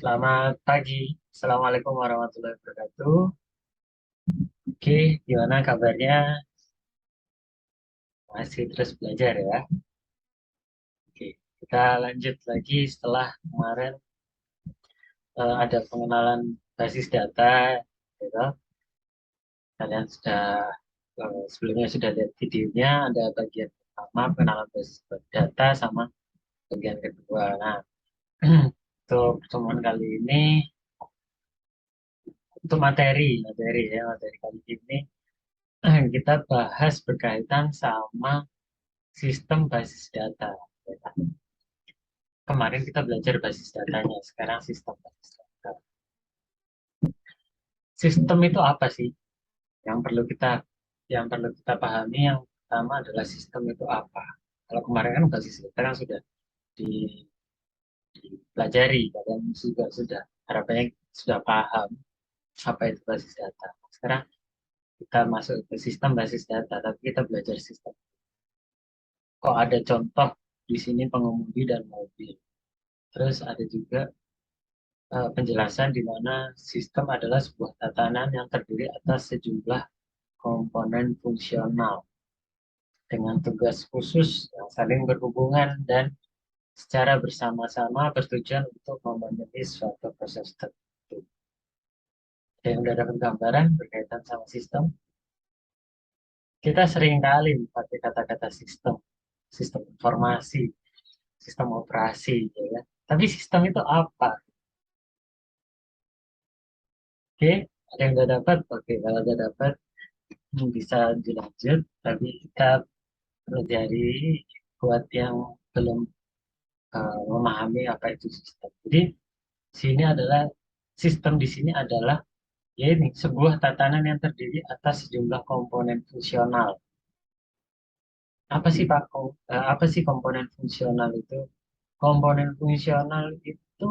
Selamat pagi. Assalamualaikum warahmatullahi wabarakatuh. Oke, gimana kabarnya? Masih terus belajar ya? Oke, kita lanjut lagi setelah kemarin ada pengenalan basis data, gitu. Kalian sudah sebelumnya sudah lihat videonya, ada bagian pertama pengenalan basis data sama bagian kedua. Nah, untuk pertemuan kali ini, untuk materi kali ini kita bahas berkaitan sama sistem basis data. Ya kan? Kemarin kita belajar basis datanya, sekarang sistem basis data. Sistem itu apa sih? Yang perlu kita yang perlu kita pahami yang pertama adalah sistem itu apa. Kalau kemarin kan basis data kan sudah di- dipelajari, kalian juga sudah harapannya sudah paham apa itu basis data. Sekarang kita masuk ke sistem basis data, tapi kita belajar sistem. Kok ada contoh di sini pengemudi dan mobil. Terus ada juga penjelasan di mana sistem adalah sebuah tatanan yang terdiri atas sejumlah komponen fungsional dengan tugas khusus yang saling berhubungan dan secara bersama-sama bertujuan untuk memenuhi suatu proses tertentu. Ada yang udah dapat gambaran berkaitan sama sistem? Kita sering kali pakai kata-kata sistem, sistem informasi, sistem operasi, ya kan? Tapi sistem itu apa? Oke, ada yang udah dapat? Oke, kalau udah dapat bisa dilanjut, tapi kita pelajari buat yang belum memahami apa itu sistem. Jadi sini adalah sistem di sini adalah ya ini sebuah tatanan yang terdiri atas sejumlah komponen fungsional. Apa sih Pak? Apa sih komponen fungsional itu? Komponen fungsional itu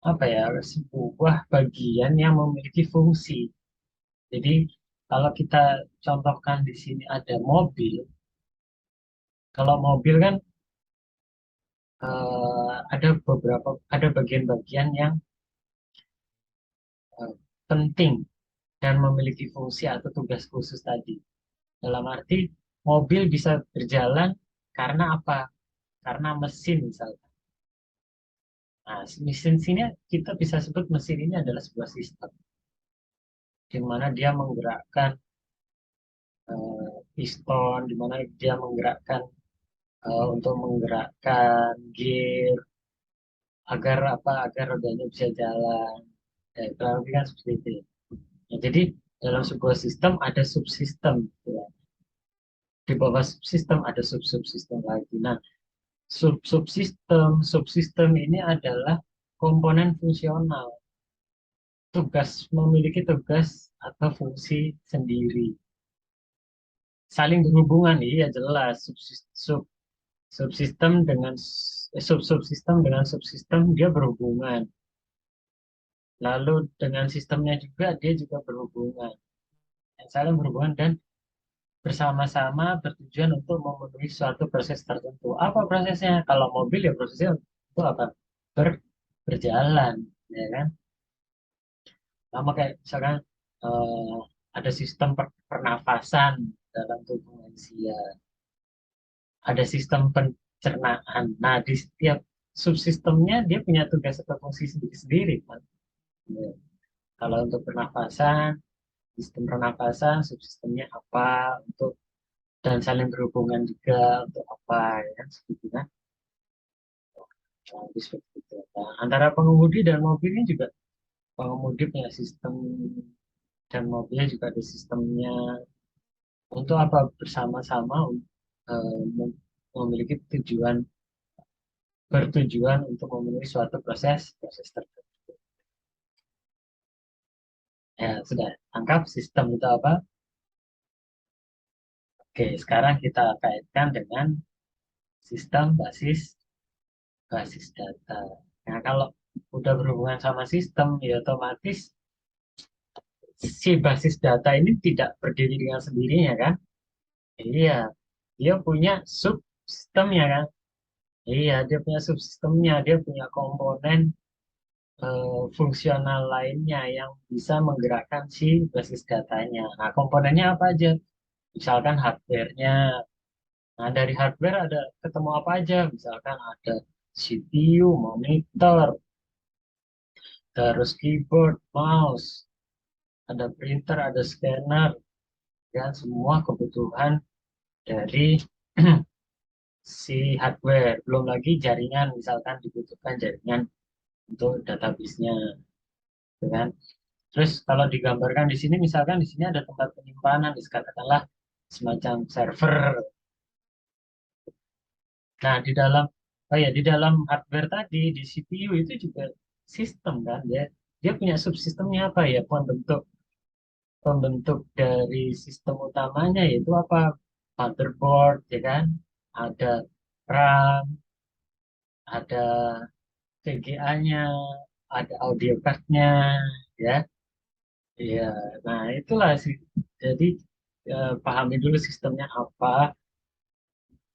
apa ya? Sebuah bagian yang memiliki fungsi. Jadi kalau kita contohkan di sini ada mobil. Kalau mobil kan ada bagian-bagian yang eh, penting dan memiliki fungsi atau tugas khusus tadi. Dalam arti mobil bisa berjalan karena apa? Karena mesin misalnya. Nah, mesin sini kita bisa sebut mesin ini adalah sebuah sistem di mana dia menggerakkan piston, di mana dia menggerakkan untuk menggerakkan gear agar apa? Agar rodanya bisa jalan. Ya, kurang lebih kan seperti itu. Ya, jadi dalam sebuah sistem ada subsistem, gitu ya. Di bawah subsistem ada sub-subsistem lagi. Nah, subsistem ini adalah komponen fungsional, memiliki tugas atau fungsi sendiri. Saling berhubungan, iya jelas. Subsistem dengan subsistem dengan subsistem dia berhubungan. Lalu dengan sistemnya juga dia juga berhubungan. Saling berhubungan dan bersama-sama bertujuan untuk memenuhi suatu proses tertentu. Apa prosesnya? Kalau mobil ya prosesnya itu apa? Berjalan, ya kan? Sama kayak misalkan eh, ada sistem pernafasan dalam tubuh manusia, ada sistem pencernaan. Nah, di setiap subsistemnya dia punya tugas atau fungsi sendiri-sendiri, kan? Ya. Kalau untuk pernafasan, sistem pernafasan, subsistemnya apa untuk dan saling berhubungan juga untuk apa, ya kan? Seperti itu, kan? Nah, seperti itu. Nah, antara pengemudi dan mobil ini juga pengemudi punya sistem dan mobilnya juga ada sistemnya untuk apa bersama-sama memiliki bertujuan untuk memenuhi suatu proses tertentu. Ya, sudah tangkap sistem itu apa? Oke, sekarang kita kaitkan dengan sistem basis basis data. Nah, kalau udah berhubungan sama sistem, ya otomatis si basis data ini tidak berdiri dengan sendirinya kan? Iya, dia punya subsistemnya kan? Iya, dia punya subsistemnya, dia punya komponen. fungsional lainnya yang bisa menggerakkan si basis datanya. Nah, komponennya apa aja? Misalkan hardware-nya. Nah, dari hardware ada ketemu apa aja? Misalkan ada CPU, monitor, terus keyboard, mouse, ada printer, ada scanner, dan semua kebutuhan dari si hardware. Belum lagi jaringan, misalkan dibutuhkan jaringan untuk database-nya, gitu kan? Terus kalau digambarkan di sini, misalkan di sini ada tempat penyimpanan, katakanlah semacam server. Nah, di dalam hardware tadi, di CPU itu juga sistem kan, ya. Dia punya subsistemnya apa ya? Pembentuk pembentuk dari sistem utamanya yaitu apa? Motherboard, ya kan? Ada RAM, ada VGA-nya, ada audio card-nya, ya. Iya, nah itulah sih. Jadi pahami dulu sistemnya apa,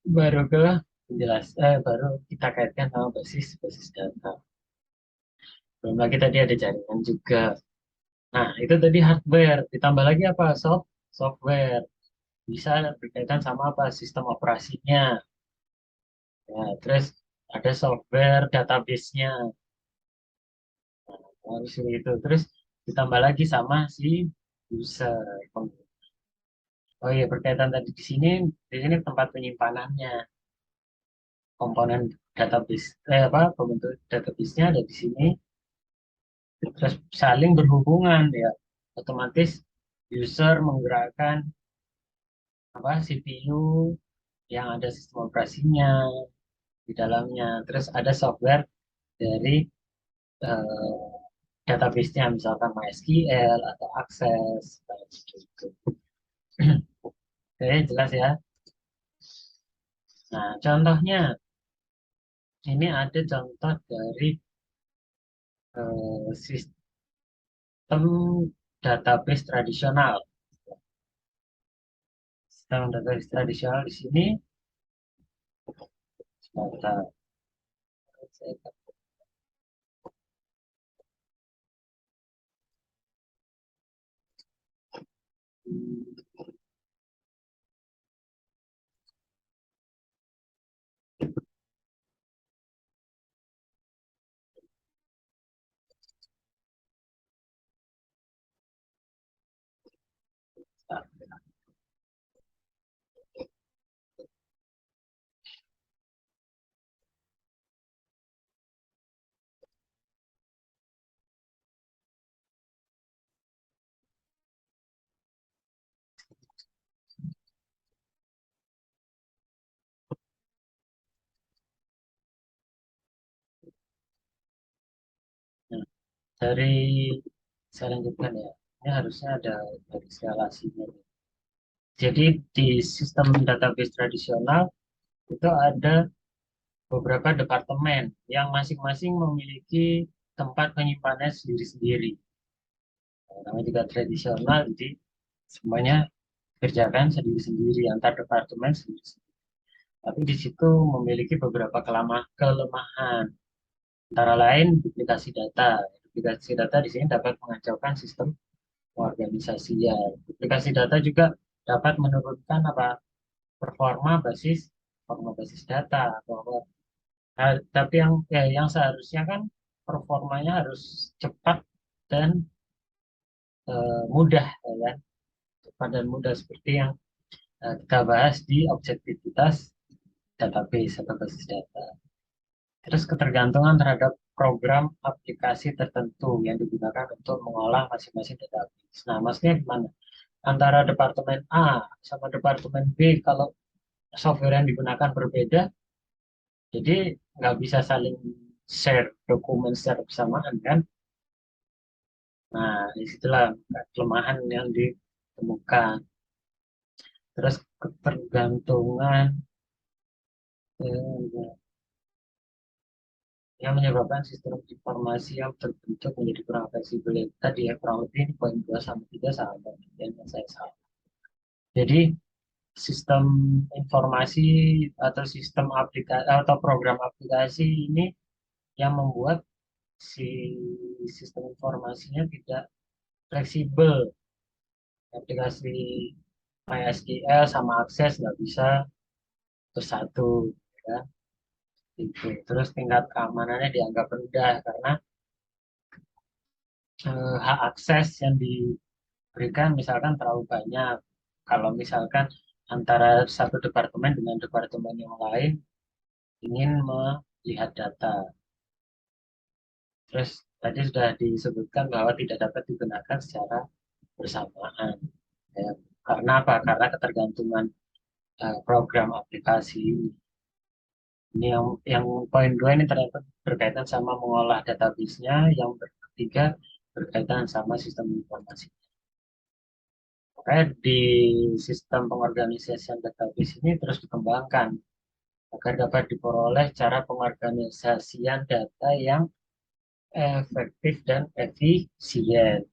baru kita kaitkan sama basis basis data. Belum lagi tadi ada jaringan juga. Nah, itu tadi hardware. Ditambah lagi apa? Software. Bisa berkaitan sama apa? Sistem operasinya. Ya, terus ada software database-nya. Harus itu. Terus ditambah lagi sama si user. Oh iya, berkaitan tadi di sini tempat penyimpanannya, komponen database, pembentuk database-nya ada di sini, terus saling berhubungan ya, otomatis user menggerakkan apa CPU yang ada sistem operasinya di dalamnya, terus ada software dari eh, database-nya, misalkan MySQL atau Access, kayak gitu. Oke, jelas ya. Nah, contohnya ini ada contoh dari sistem database tradisional. Sistem database tradisional di sini, sebentar, saya nah, dari saya lanjutkan ya. Ini harusnya ada dari instalasinya. Jadi di sistem database tradisional itu ada beberapa departemen yang masing-masing memiliki tempat penyimpanan sendiri-sendiri. Nah, namanya juga tradisional, jadi semuanya kerjakan sendiri-sendiri antar departemen sendiri. Tapi di situ memiliki beberapa kelemahan. Antara lain duplikasi data. Duplikasi data di sini dapat mengacaukan sistem organisasian. Duplikasi data juga dapat menurunkan performa basis data, bahwa tapi yang seharusnya kan performanya harus cepat dan mudah, ya kan? Cepat dan mudah seperti yang kita bahas di objektivitas database atau basis data. Terus ketergantungan terhadap program aplikasi tertentu yang digunakan untuk mengolah masing-masing database. Nah, maksudnya gimana? Antara departemen A sama departemen B, kalau software yang digunakan berbeda, jadi nggak bisa saling share dokumen secara bersamaan kan? Nah, disitulah kelemahan yang ditemukan. Terus ketergantungan eh, yang menyebabkan sistem informasi yang terbentuk menjadi kurang fleksibel. Tadi ya kurang lebih poin 2 sampai 3 sama yang saya salah. Jadi sistem informasi atau sistem aplikasi atau program aplikasi ini yang membuat si sistem informasinya tidak fleksibel. Aplikasi MySQL sama Access nggak bisa bersatu, ya. Gitu. Terus tingkat keamanannya dianggap rendah karena hak akses yang diberikan misalkan terlalu banyak. Kalau misalkan antara satu departemen dengan departemen yang lain ingin melihat data. Terus tadi sudah disebutkan bahwa tidak dapat digunakan secara bersamaan. Ya. Karena apa? Karena ketergantungan program aplikasi. Ini yang poin dua ini ternyata berkaitan sama mengolah database-nya, yang ketiga berkaitan sama sistem informasi. Makanya di sistem pengorganisasian database ini terus dikembangkan agar dapat diperoleh cara pengorganisasian data yang efektif dan efisien.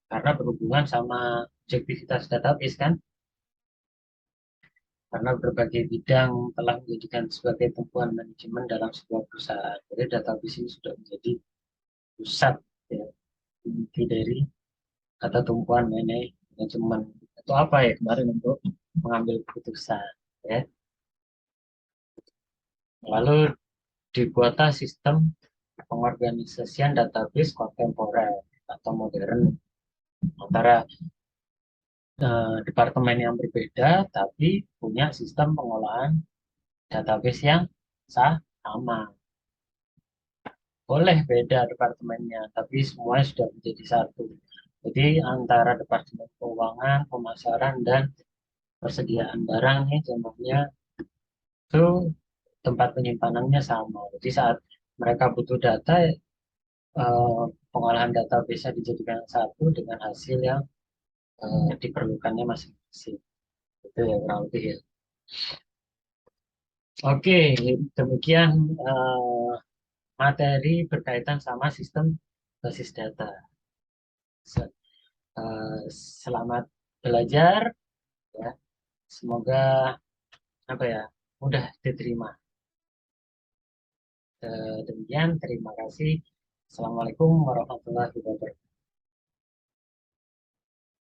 Karena berhubungan sama objektivitas database kan, karena berbagai bidang telah menjadikan sebagai tumpuan manajemen dalam sebuah perusahaan. Jadi database ini sudah menjadi pusat, ya, inti dari atau tumpuan manajemen itu apa ya kemarin untuk mengambil keputusan, ya. Lalu dibuatlah sistem pengorganisasian database kontemporer atau modern antara departemen yang berbeda tapi punya sistem pengolahan database yang sama. Boleh beda departemennya, tapi semuanya sudah menjadi satu. Jadi antara departemen keuangan, pemasaran, dan persediaan barang nih contohnya itu tempat penyimpanannya sama. Jadi saat mereka butuh data, pengolahan data bisa dijadikan satu dengan hasil yang diperlukannya masing-masing. Itu ya kurang lebih ya. Oke, demikian eh, materi berkaitan sama sistem basis data. Se- Selamat belajar, ya. Semoga apa ya mudah diterima. Demikian, terima kasih. Assalamualaikum warahmatullahi wabarakatuh.